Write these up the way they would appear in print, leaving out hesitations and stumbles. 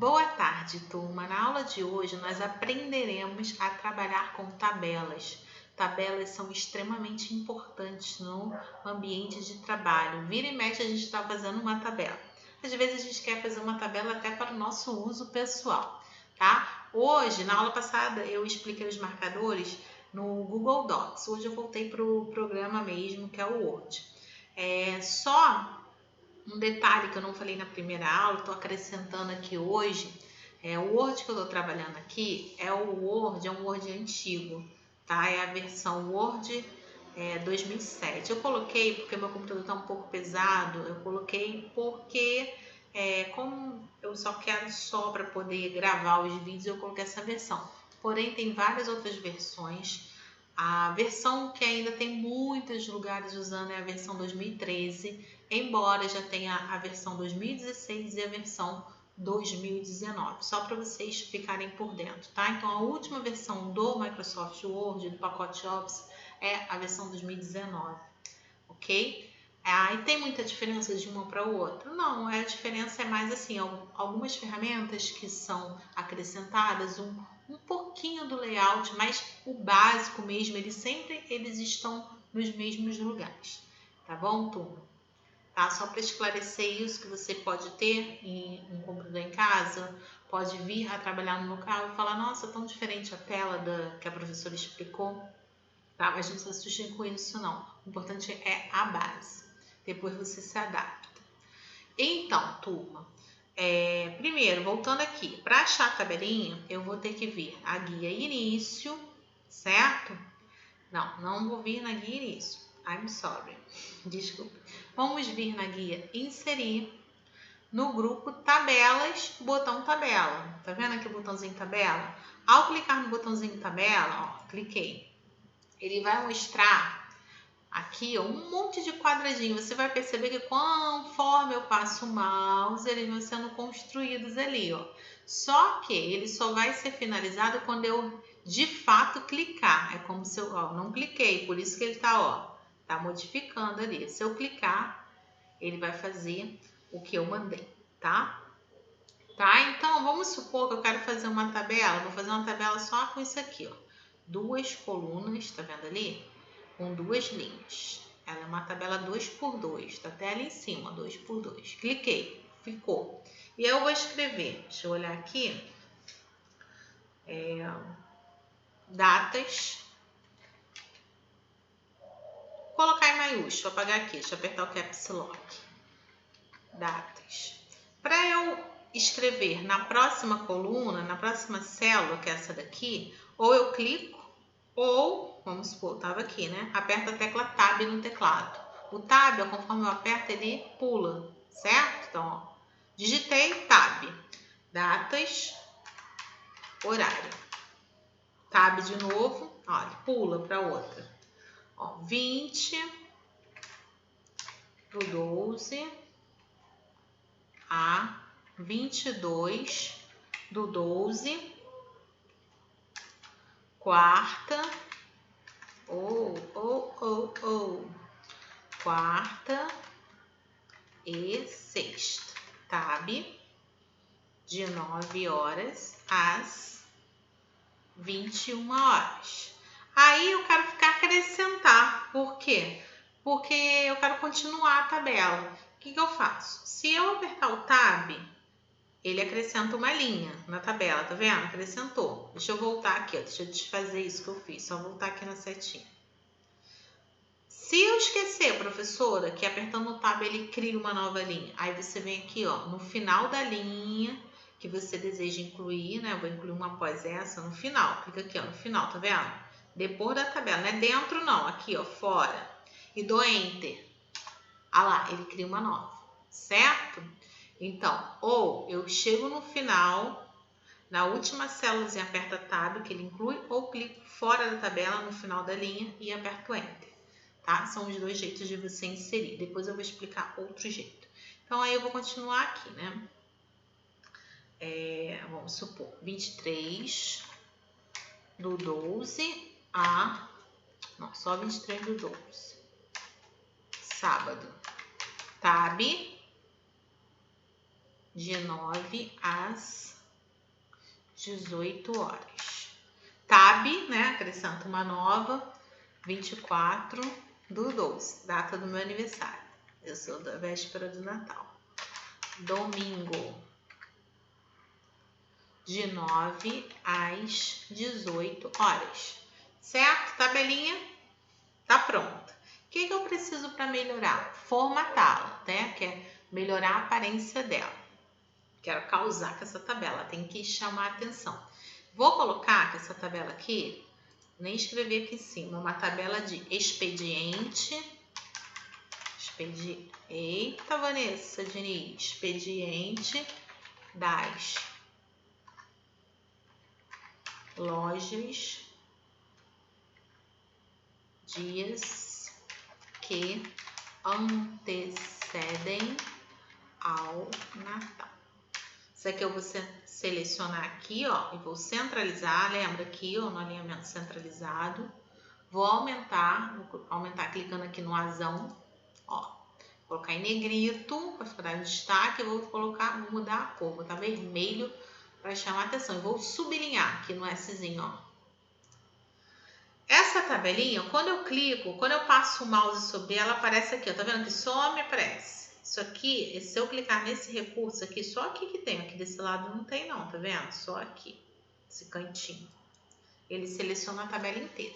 Boa tarde, turma. Na aula de hoje nós aprenderemos a trabalhar com tabelas. Tabelas são extremamente importantes no ambiente de trabalho. Vira e mexe a gente está fazendo uma tabela. Às vezes a gente quer fazer uma tabela até para o nosso uso pessoal, tá? Hoje, na aula passada, eu expliquei os marcadores no Google Docs. Hoje eu voltei para o programa mesmo, que é o Word. Só um detalhe que eu não falei na primeira aula, estou acrescentando aqui hoje, o Word que eu estou trabalhando aqui é um Word antigo, tá? É a versão Word 2007. Eu coloquei porque meu computador está um pouco pesado, eu coloquei porque como eu só quero para poder gravar os vídeos, eu coloquei essa versão. Porém, tem várias outras versões. A versão que ainda tem muitos lugares usando é a versão 2013, embora já tenha a versão 2016 e a versão 2019, só para vocês ficarem por dentro, tá? Então, a última versão do Microsoft Word, do pacote Office, é a versão 2019, ok? E tem muita diferença de uma para o outro? Não, a diferença é mais assim, algumas ferramentas que são acrescentadas, um pouquinho do layout, mas o básico mesmo, eles estão nos mesmos lugares, tá bom, turma? Tá? Só para esclarecer isso, que você pode ter um computador em casa, pode vir a trabalhar no local e falar, nossa, tão diferente a tela que a professora explicou, tá? Mas não se assustem com isso não, o importante é a base, depois você se adapta. Então, turma, primeiro, voltando aqui, para achar a tabelinha, eu vou ter que vir a guia início, certo? Não vou vir na guia início. I'm sorry. Desculpa. Vamos vir na guia inserir, no grupo tabelas, botão tabela. Tá vendo aqui o botãozinho tabela? Ao clicar no botãozinho tabela, ó, cliquei. Ele vai mostrar aqui, ó, um monte de quadradinho. Você vai perceber que conforme eu passo o mouse, eles vão sendo construídos ali, ó. Só que ele só vai ser finalizado quando eu de fato clicar. É como se eu não cliquei, por isso que ele tá modificando ali. Se eu clicar, ele vai fazer o que eu mandei, tá? Então vamos supor que eu quero fazer uma tabela. Vou fazer uma tabela só com isso aqui, ó. Duas colunas, tá vendo ali? Com duas linhas. Ela é uma tabela 2x2, tá até ali em cima, 2x2. Cliquei, ficou. E eu vou escrever, deixa eu olhar aqui, datas, colocar em maiúsculo, apagar aqui, deixa eu apertar o Caps Lock. Datas. Para eu escrever na próxima coluna, na próxima célula, que é essa daqui, ou eu clico, ou, vamos supor, estava aqui, né? Aperta a tecla Tab no teclado. O Tab, conforme eu aperto, ele pula, certo? Então, ó, digitei Tab. Datas, horário. Tab de novo, olha, pula para outra. Ó, 20/12 a 22/12, quarta, quarta e sexta, tab, de 9 horas às 21 horas. Aí eu quero acrescentar, por quê? Porque eu quero continuar a tabela. O que eu faço? Se eu apertar o tab, ele acrescenta uma linha na tabela, tá vendo? Acrescentou. Deixa eu voltar aqui, ó. Deixa eu desfazer isso que eu fiz. Só voltar aqui na setinha. Se eu esquecer, professora, que apertando o tab ele cria uma nova linha. Aí você vem aqui, ó, no final da linha que você deseja incluir, né? Eu vou incluir uma após essa no final. Clica aqui, ó, no final, tá vendo? Depois da tabela, não é dentro não, aqui, ó, fora. E dou Enter. Ah lá, ele cria uma nova, certo? Então, ou eu chego no final, na última célula, aperta Tab, que ele inclui, ou clico fora da tabela, no final da linha, e aperto Enter. Tá? São os dois jeitos de você inserir. Depois eu vou explicar outro jeito. Então, aí eu vou continuar aqui, né? Vamos supor, 23/12 a... Não, só 23/12. Sábado. Tab. de 9 às 18 horas. Tab, né? Acrescenta uma nova, 24/12, data do meu aniversário. Eu sou da véspera do Natal. Domingo, de 9 às 18 horas. Certo? Tabelinha tá pronta. O que eu preciso para melhorar? Formatá-la, né? Que é melhorar a aparência dela. Quero causar com essa tabela, tem que chamar a atenção. Vou colocar que essa tabela aqui, nem escrevi aqui em cima, uma tabela de expediente. Eita, Vanessa Diniz, expediente das lojas, dias que antecedem ao Natal. Isso aqui eu vou selecionar aqui, ó, e vou centralizar. Lembra aqui, ó, no alinhamento centralizado. Vou aumentar clicando aqui no azão, ó. Colocar em negrito para ficar em destaque. Eu vou mudar a cor, vou botar vermelho para chamar a atenção. Eu vou sublinhar aqui no Szinho, ó. Essa tabelinha, quando eu passo o mouse sobre ela, aparece aqui, ó. Tá vendo que só me aparece? Isso aqui, se eu clicar nesse recurso aqui, só aqui que tem, aqui desse lado não tem não, tá vendo? Só aqui, esse cantinho. Ele seleciona a tabela inteira.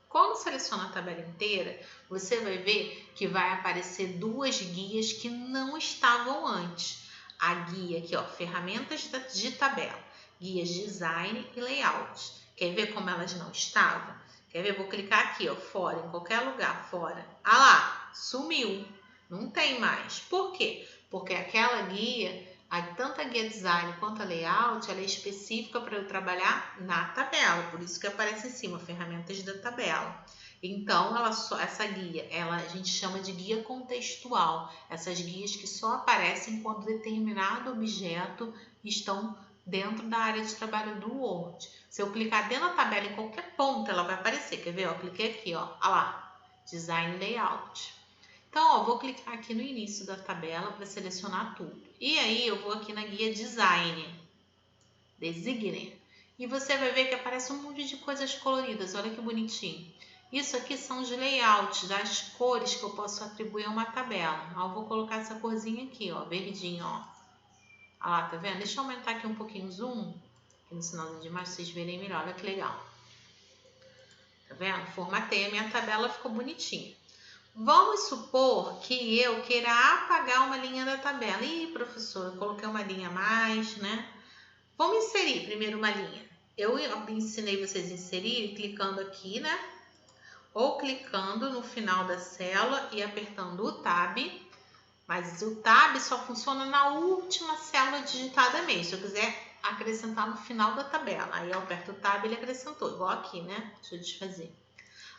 Quando seleciona a tabela inteira, você vai ver que vai aparecer duas guias que não estavam antes. A guia aqui, ó, ferramentas de tabela, guias design e layout. Quer ver como elas não estavam? Quer ver? Vou clicar aqui, ó, fora, em qualquer lugar, fora. Ah lá, sumiu. Não tem mais. Por quê? Porque aquela guia, tanto a guia design quanto a layout, ela é específica para eu trabalhar na tabela. Por isso que aparece em cima, ferramentas da tabela. Então, essa guia, a gente chama de guia contextual. Essas guias que só aparecem quando determinado objeto estão dentro da área de trabalho do Word. Se eu clicar dentro da tabela em qualquer ponto, ela vai aparecer. Quer ver? Ó, cliquei aqui, ó. Olha lá, design layout. Então, ó, vou clicar aqui no início da tabela para selecionar tudo. E aí, eu vou aqui na guia Design, Designe, e você vai ver que aparece um monte de coisas coloridas. Olha que bonitinho. Isso aqui são os layouts, das cores que eu posso atribuir a uma tabela. Ó, eu vou colocar essa corzinha aqui, ó, verdinho, ó. Olha lá, tá vendo? Deixa eu aumentar aqui um pouquinho o zoom, aqui no sinalzinho de imagem, vocês verem melhor. Olha que legal. Tá vendo? Formatei a minha tabela, ficou bonitinha. Vamos supor que eu queira apagar uma linha da tabela. Ih, professor, eu coloquei uma linha a mais, né? Vamos inserir primeiro uma linha. Eu ensinei vocês a inserir clicando aqui, né? Ou clicando no final da célula e apertando o Tab. Mas o Tab só funciona na última célula digitada mesmo. Se eu quiser acrescentar no final da tabela, aí eu aperto o Tab e ele acrescentou. Igual aqui, né? Deixa eu desfazer.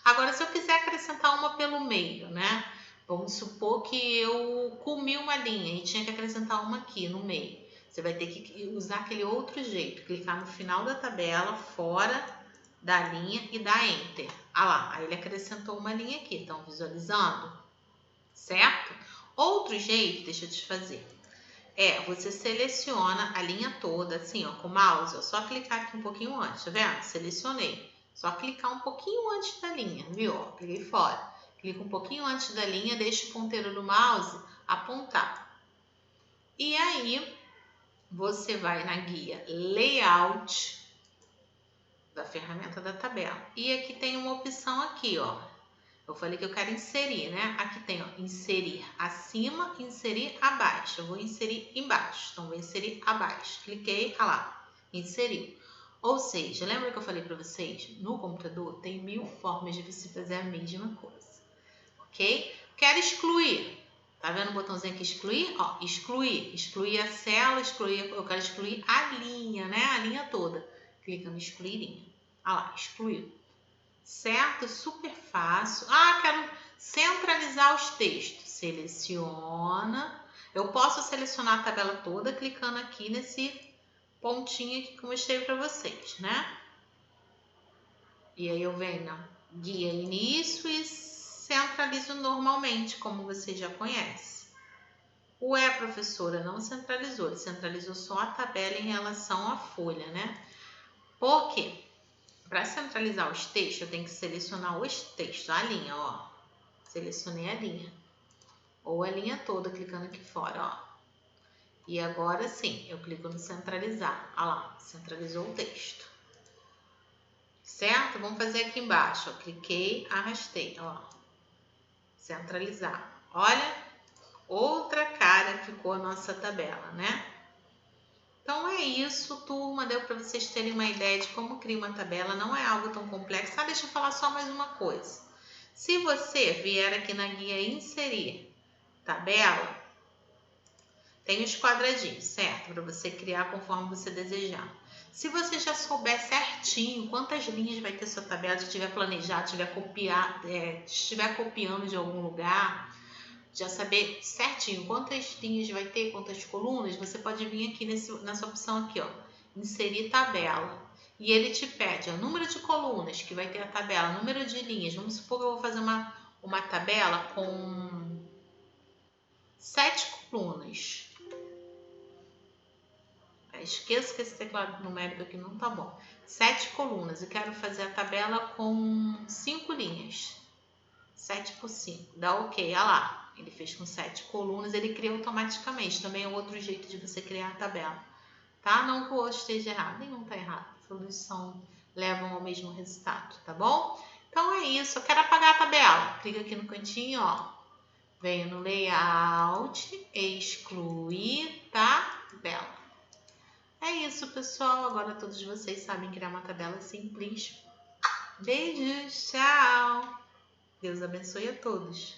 Agora, se eu quiser acrescentar uma pelo meio, né? Vamos supor que eu comi uma linha e tinha que acrescentar uma aqui no meio. Você vai ter que usar aquele outro jeito. Clicar no final da tabela, fora da linha e dar Enter. Ah lá, aí ele acrescentou uma linha aqui. Estão visualizando? Certo? Outro jeito, deixa eu desfazer. Você seleciona a linha toda, assim, ó, com o mouse. É só clicar aqui um pouquinho antes, tá vendo? Selecionei. Só clicar um pouquinho antes da linha, viu? Ó, cliquei fora. Clica um pouquinho antes da linha, deixa o ponteiro do mouse apontar. E aí, você vai na guia Layout da ferramenta da tabela. E aqui tem uma opção aqui, ó. Eu falei que eu quero inserir, né? Aqui tem, ó, inserir acima, inserir abaixo. Eu vou inserir embaixo, então vou inserir abaixo. Cliquei, ah lá, inseriu. Ou seja, lembra que eu falei para vocês? No computador tem 1000 formas de você fazer a mesma coisa, ok? Quero excluir. Tá vendo o botãozinho aqui, excluir? Ó, excluir. Excluir a célula, eu quero excluir a linha, né? A linha toda. Clica no excluir linha. Ah lá, excluiu. Certo? Super fácil. Ah, quero centralizar os textos. Seleciona. Eu posso selecionar a tabela toda clicando aqui nesse pontinho aqui que eu mostrei para vocês, né? E aí eu venho na guia início e centralizo normalmente, como você já conhece. Ué, professora, não centralizou. Ele centralizou só a tabela em relação à folha, né? Por quê? Para centralizar os textos, eu tenho que selecionar os textos. A linha, ó. Selecionei a linha. Ou a linha toda, clicando aqui fora, ó. E agora sim, eu clico no centralizar. Olha lá, centralizou o texto. Certo? Vamos fazer aqui embaixo. Ó. Cliquei, arrastei, ó. Centralizar. Olha, outra cara ficou a nossa tabela, né? Então é isso, turma. Deu para vocês terem uma ideia de como criar uma tabela. Não é algo tão complexo. Ah, deixa eu falar só mais uma coisa. Se você vier aqui na guia inserir tabela, tem os quadradinhos, certo? Para você criar conforme você desejar. Se você já souber certinho quantas linhas vai ter sua tabela, já tiver planejado, estiver copiando de algum lugar, já saber certinho quantas linhas vai ter, quantas colunas, você pode vir aqui nessa opção aqui, ó, inserir tabela. E ele te pede o número de colunas que vai ter a tabela, número de linhas. Vamos supor que eu vou fazer uma tabela com 7 colunas. Esqueça que esse teclado numérico aqui não tá bom. 7 colunas. Eu quero fazer a tabela com 5 linhas. 7 por 5. Dá ok. Olha lá. Ele fez com 7 colunas. Ele cria automaticamente. Também é outro jeito de você criar a tabela. Tá? Não que o outro esteja errado. Nenhum tá errado. Todos levam ao mesmo resultado. Tá bom? Então é isso. Eu quero apagar a tabela. Clica aqui no cantinho, ó. Venho no layout. Excluir tabela. É isso, pessoal. Agora todos vocês sabem criar uma tabela simples. Beijos, tchau! Deus abençoe a todos.